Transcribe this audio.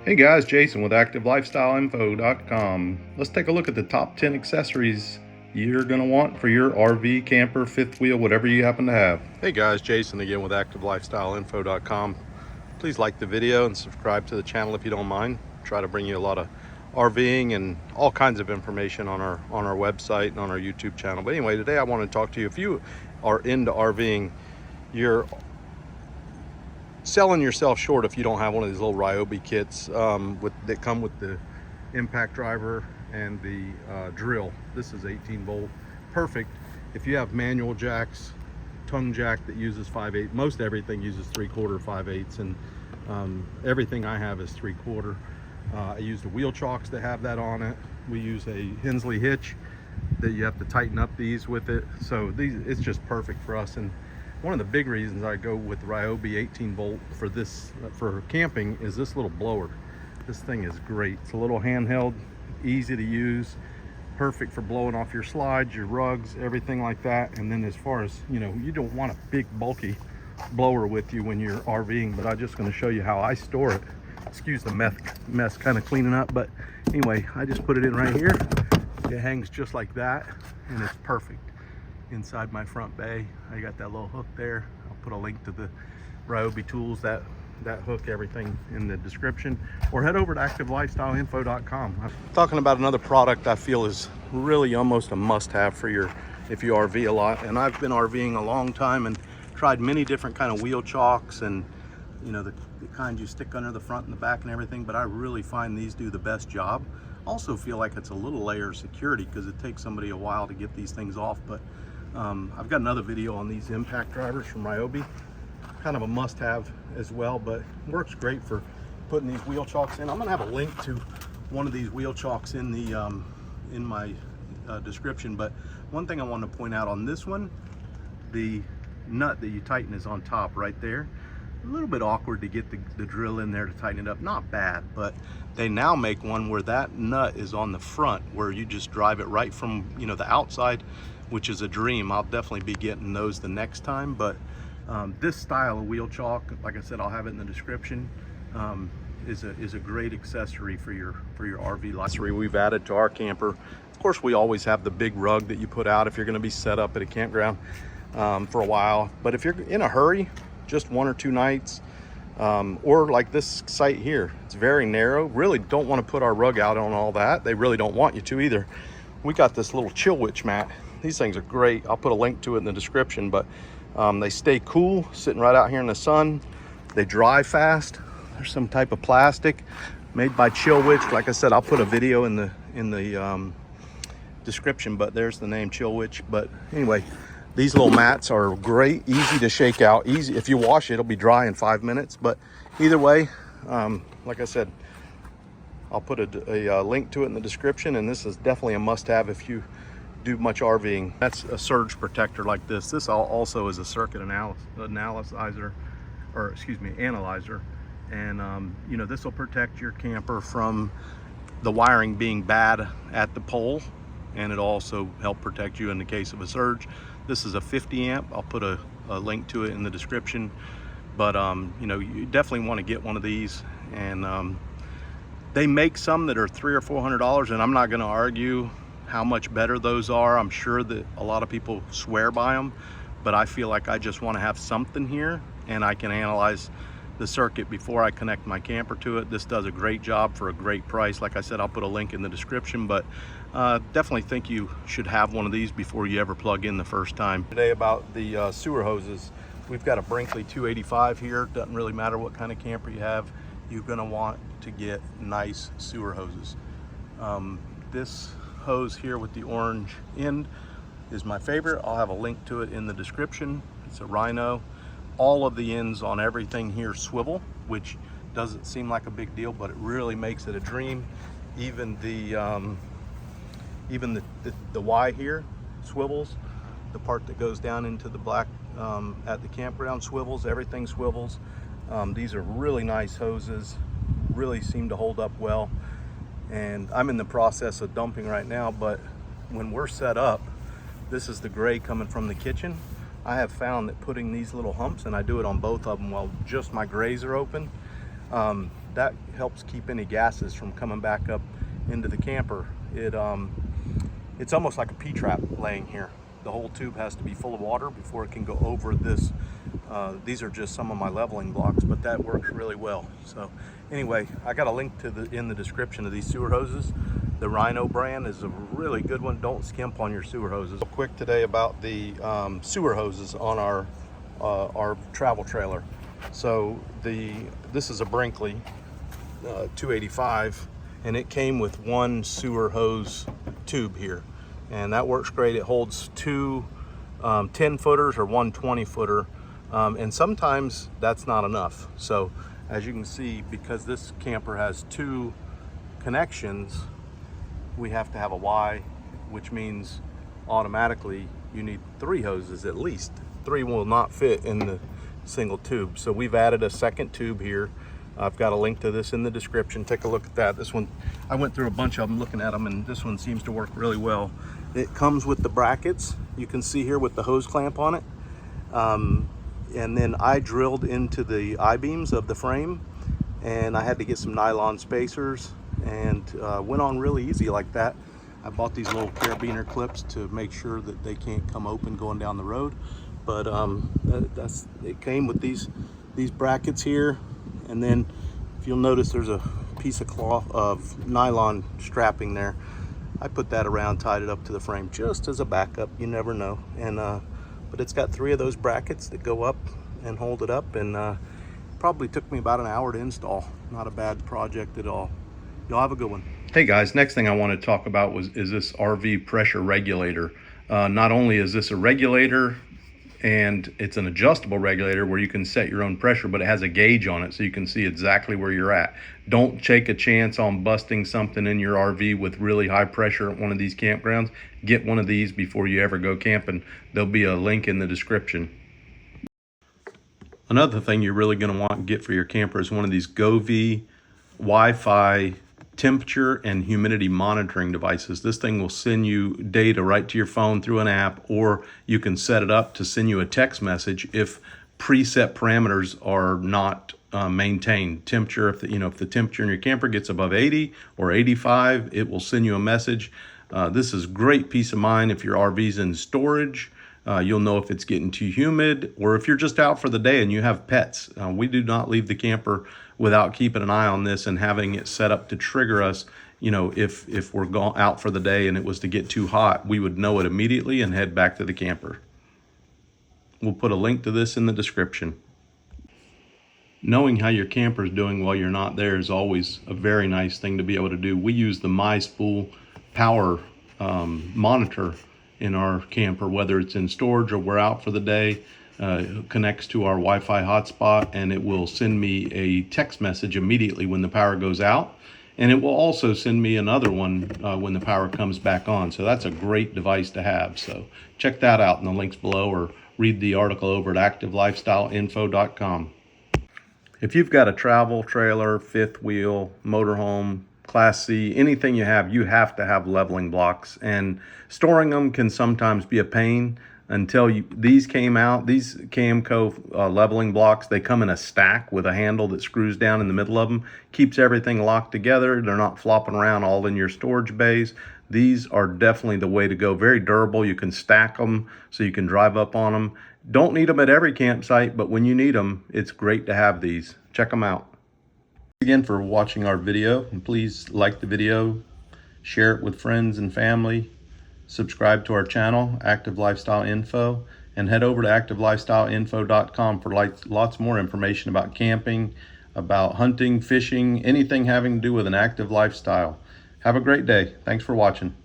Hey guys, Jason with ActiveLifestyleInfo.com. Let's take a look at the top 10 accessories you're going to want for your RV, camper, fifth wheel, whatever you happen to have. Hey guys, Jason again with ActiveLifestyleInfo.com. Please like the video and subscribe to the channel if you don't mind. Try to bring you a lot of RVing and all kinds of information on our website and on our YouTube channel. But anyway, today I want to talk to you. If you are into RVing, you're selling yourself short if you don't have one of these little Ryobi kits that come with the impact driver and the drill. This is 18 volt, perfect if you have manual jacks, tongue jack that uses 5/8. Most everything uses 3/4 5/8, and everything I have is 3/4. I use the wheel chocks that have that on it. We use a Hensley hitch that you have to tighten up these with it, so it's just perfect for us. And one of the big reasons I go with Ryobi 18 volt for camping is this little blower. This thing is great. It's a little handheld, easy to use, perfect for blowing off your slides, your rugs, everything like that. And then as far as, you don't want a big bulky blower with you when you're RVing, but I'm just going to show you how I store it. Excuse the mess kind of cleaning up, but anyway, I just put it in right here. It hangs just like that, and it's perfect inside my front bay. I got that little hook there. I'll put a link to the Ryobi tools, that hook, everything in the description, or head over to activelifestyleinfo.com. I'm talking about another product I feel is really almost a must-have for if you RV a lot. And I've been RVing a long time and tried many different kind of wheel chocks, and the kind you stick under the front and the back and everything, but I really find these do the best job. Also feel like it's a little layer of security because it takes somebody a while to get these things off. But I've got another video on these impact drivers from Ryobi, kind of a must-have as well, but works great for putting these wheel chocks in. I'm gonna have a link to one of these wheel chocks in my description. But one thing I want to point out on this one, the nut that you tighten is on top right there. A little bit awkward to get the drill in there to tighten it up. Not bad, but they now make one where that nut is on the front, where you just drive it right from the outside, which is a dream. I'll definitely be getting those the next time. But this style of wheel chalk, like I said, I'll have it in the description, is a great accessory for your RV life. We've added to our camper. Of course, we always have the big rug that you put out if you're going to be set up at a campground for a while. But if you're in a hurry, just 1 or 2 nights, or like this site here, it's very narrow. Really don't want to put our rug out on all that. They really don't want you to either. We got this little chill witch mat. These things are great. I'll put a link to it in the description, but they stay cool sitting right out here in the sun. They dry fast. There's some type of plastic made by Chill Witch. Like I said, I'll put a video in the description, but there's the name, Chill Witch. But anyway, these little mats are great, easy to shake out, easy. If you wash it, it'll be dry in 5 minutes. But either way, like I said, I'll put a link to it in the description, and this is definitely a must-have if you do much RVing. That's a surge protector like this. This also is a circuit analyzer, and this will protect your camper from the wiring being bad at the pole, and it'll also help protect you in the case of a surge. This is a 50 amp. I'll put a link to it in the description. But you definitely want to get one of these, and they make some that are $300 or $400, and I'm not going to argue how much better those are. I'm sure that a lot of people swear by them, but I feel like I just want to have something here, and I can analyze the circuit before I connect my camper to it. This does a great job for a great price. Like I said, I'll put a link in the description, but definitely think you should have one of these before you ever plug in the first time. Today about the sewer hoses. We've got a Brinkley 285 here. Doesn't really matter what kind of camper you have, you're gonna want to get nice sewer hoses. This hose here with the orange end is my favorite. I'll have a link to it in the description. It's a Rhino. All of the ends on everything here swivel, which doesn't seem like a big deal, but it really makes it a dream. Even the Y here swivels. The part that goes down into the black at the campground swivels. Everything swivels. These are really nice hoses. Really seem to hold up well. And I'm in the process of dumping right now, but when we're set up, this is the gray coming from the kitchen. I have found that putting these little humps, and I do it on both of them while just my grays are open, that helps keep any gases from coming back up into the camper. It's almost like a P-trap laying here. The whole tube has to be full of water before it can go over this. These are just some of my leveling blocks, but that works really well. So anyway, I got a link to in the description of these sewer hoses. The Rhino brand is a really good one. Don't skimp on your sewer hoses. Quick today about the sewer hoses on our travel trailer. So this is a Brinkley 285, and it came with one sewer hose tube here, and that works great. It holds two 10-footers or one 20-footer, and sometimes that's not enough. So as you can see, because this camper has two connections, we have to have a Y, which means automatically you need 3 hoses at least. 3 will not fit in the single tube. So we've added a second tube here. I've got a link to this in the description. Take a look at that. This one, I went through a bunch of them looking at them, and this one seems to work really well. It comes with the brackets. You can see here with the hose clamp on it. And then I drilled into the I-beams of the frame, and I had to get some nylon spacers, and went on really easy like that. I bought these little carabiner clips to make sure that they can't come open going down the road. But it came with these brackets here, and then if you'll notice, there's a piece of cloth of nylon strapping there. I put that around, tied it up to the frame just as a backup. You never know. And but it's got 3 of those brackets that go up and hold it up, and probably took me about an hour to install. Not a bad project at all. Y'all have a good one. Hey guys, next thing I want to talk about is this RV pressure regulator. Not only is this a regulator, and it's an adjustable regulator where you can set your own pressure, but it has a gauge on it so you can see exactly where you're at. Don't take a chance on busting something in your RV with really high pressure at one of these campgrounds. Get one of these before you ever go camping. There'll be a link in the description. Another thing you're really going to want to get for your camper is one of these Govee Wi-Fi temperature and humidity monitoring devices. This thing will send you data right to your phone through an app, or you can set it up to send you a text message if preset parameters are not maintained. Temperature, if the temperature in your camper gets above 80 or 85, it will send you a message. This is great peace of mind if your RV's in storage. You'll know if it's getting too humid, or if you're just out for the day and you have pets. We do not leave the camper without keeping an eye on this and having it set up to trigger us. If we're out for the day and it was to get too hot, we would know it immediately and head back to the camper. We'll put a link to this in the description. Knowing how your camper is doing while you're not there is always a very nice thing to be able to do. We use the MySpool power monitor in our camper, whether it's in storage or we're out for the day. Connects to our Wi-Fi hotspot, and it will send me a text message immediately when the power goes out, and it will also send me another one when the power comes back on. So that's a great device to have. So check that out in the links below, or read the article over at activelifestyleinfo.com. If you've got a travel trailer, fifth wheel, motorhome, Class C, anything you have to have leveling blocks, and storing them can sometimes be a pain. Until these came out, these Camco leveling blocks, they come in a stack with a handle that screws down in the middle of them, keeps everything locked together. They're not flopping around all in your storage bays. These are definitely the way to go. Very durable. You can stack them so you can drive up on them. Don't need them at every campsite, but when you need them, it's great to have these. Check them out. Thanks again for watching our video, and please like the video, share it with friends and family. Subscribe to our channel, Active Lifestyle Info, and head over to activelifestyleinfo.com for lots more information about camping, about hunting, fishing, anything having to do with an active lifestyle. Have a great day. Thanks for watching.